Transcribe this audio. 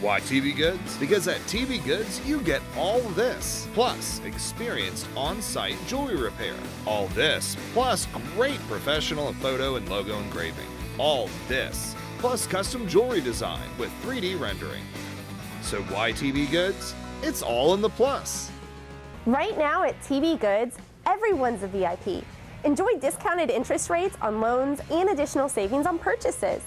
Why TV Goods? Because at TV Goods, you get all this, plus experienced on-site jewelry repair. All this, plus great professional photo and logo engraving. All this, plus custom jewelry design with 3D rendering. So why TV Goods? It's all in the plus. Right now at TV Goods, everyone's a VIP. Enjoy discounted interest rates on loans and additional savings on purchases.